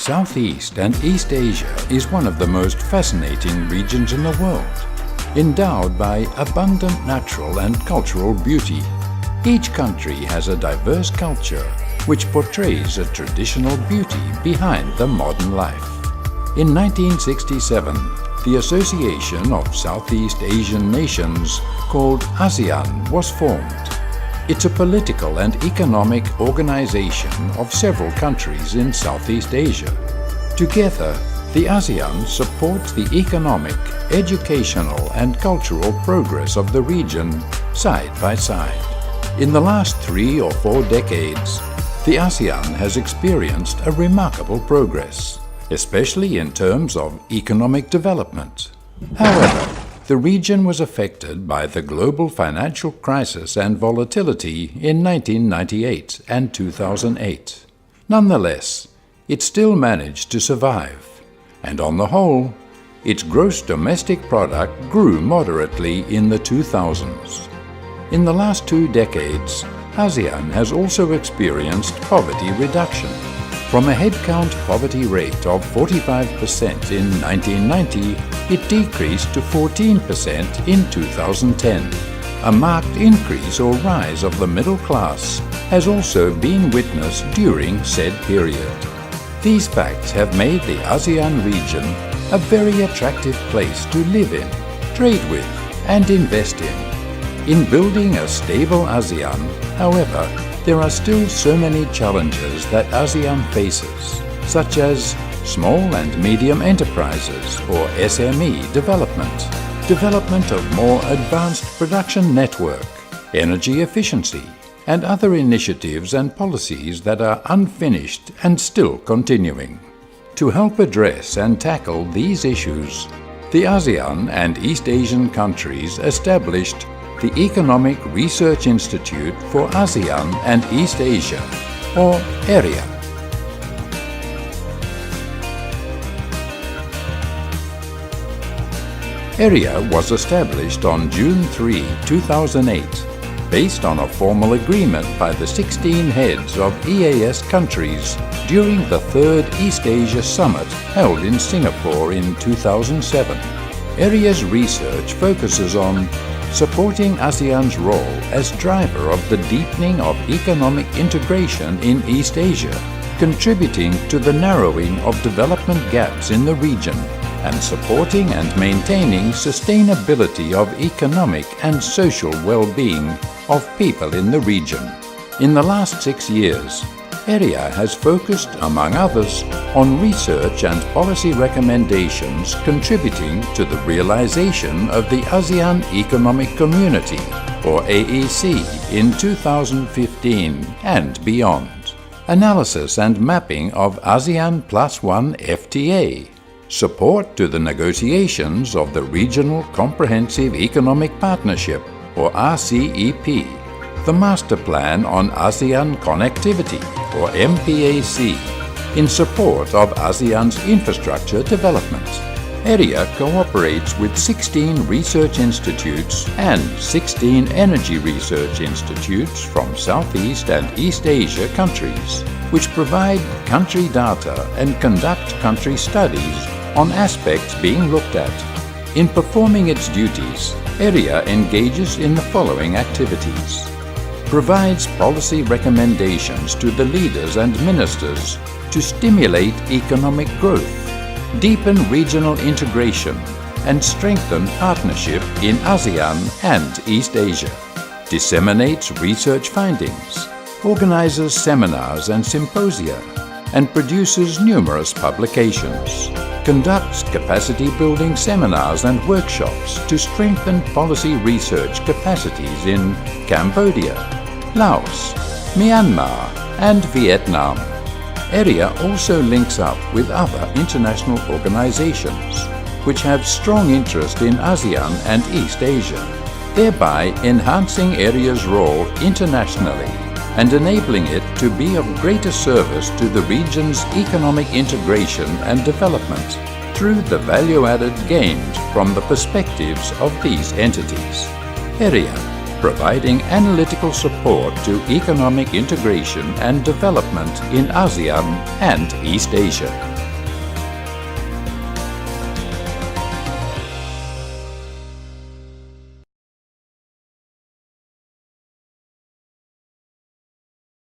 Southeast and East Asia is one of the most fascinating regions in the world, endowed by abundant natural and cultural beauty. Each country has a diverse culture which portrays a traditional beauty behind the modern life. In 1967, the Association of Southeast Asian Nations, called ASEAN, was formed. It's a political and economic organization of several countries in Southeast Asia. Together, the ASEAN supports the economic, educational and cultural progress of the region side by side. In the last 3 or 4 decades, the ASEAN has experienced a remarkable progress, especially in terms of economic development. However, the region was affected by the global financial crisis and volatility in 1998 and 2008. Nonetheless, it still managed to survive, and on the whole, its gross domestic product grew moderately in the 2000s. In the last 2 decades, ASEAN has also experienced poverty reduction. From a headcount poverty rate of 45% in 1990, it decreased to 14% in 2010. A marked increase or rise of the middle class has also been witnessed during said period. These facts have made the ASEAN region a very attractive place to live in, trade with, and invest in. In building a stable ASEAN, however, there are still so many challenges that ASEAN faces, such as small and medium enterprises or SME development of more advanced production network, energy efficiency, and other initiatives and policies that are unfinished and still continuing. To help address and tackle these issues, the ASEAN and East Asian countries established the Economic Research Institute for ASEAN and East Asia, or ERIA. ERIA was established on June 3, 2008, based on a formal agreement by the 16 heads of EAS countries during the 3rd East Asia Summit held in Singapore in 2007. ERIA's research focuses on supporting ASEAN's role as driver of the deepening of economic integration in East Asia, contributing to the narrowing of development gaps in the region, and supporting and maintaining sustainability of economic and social well-being of people in the region. In the last 6 years, ERIA has focused, among others, on research and policy recommendations contributing to the realization of the ASEAN Economic Community, or AEC, in 2015 and beyond. Analysis and mapping of ASEAN Plus One FTA. Support to the negotiations of the Regional Comprehensive Economic Partnership, or RCEP. The Master Plan on ASEAN Connectivity, or MPAC, in support of ASEAN's infrastructure development. ERIA cooperates with 16 research institutes and 16 energy research institutes from Southeast and East Asia countries, which provide country data and conduct country studies on aspects being looked at. In performing its duties, ERIA engages in the following activities: provides policy recommendations to the leaders and ministers to stimulate economic growth, deepen regional integration, and strengthen partnership in ASEAN and East Asia, disseminates research findings, organizes seminars and symposia, and produces numerous publications, conducts capacity-building seminars and workshops to strengthen policy research capacities in Cambodia, Laos, Myanmar, and Vietnam. ERIA also links up with other international organizations which have strong interest in ASEAN and East Asia, thereby enhancing ERIA's role internationally and enabling it to be of greater service to the region's economic integration and development through the value added gained from the perspectives of these entities. ERIA, providing analytical support to economic integration and development in ASEAN and East Asia.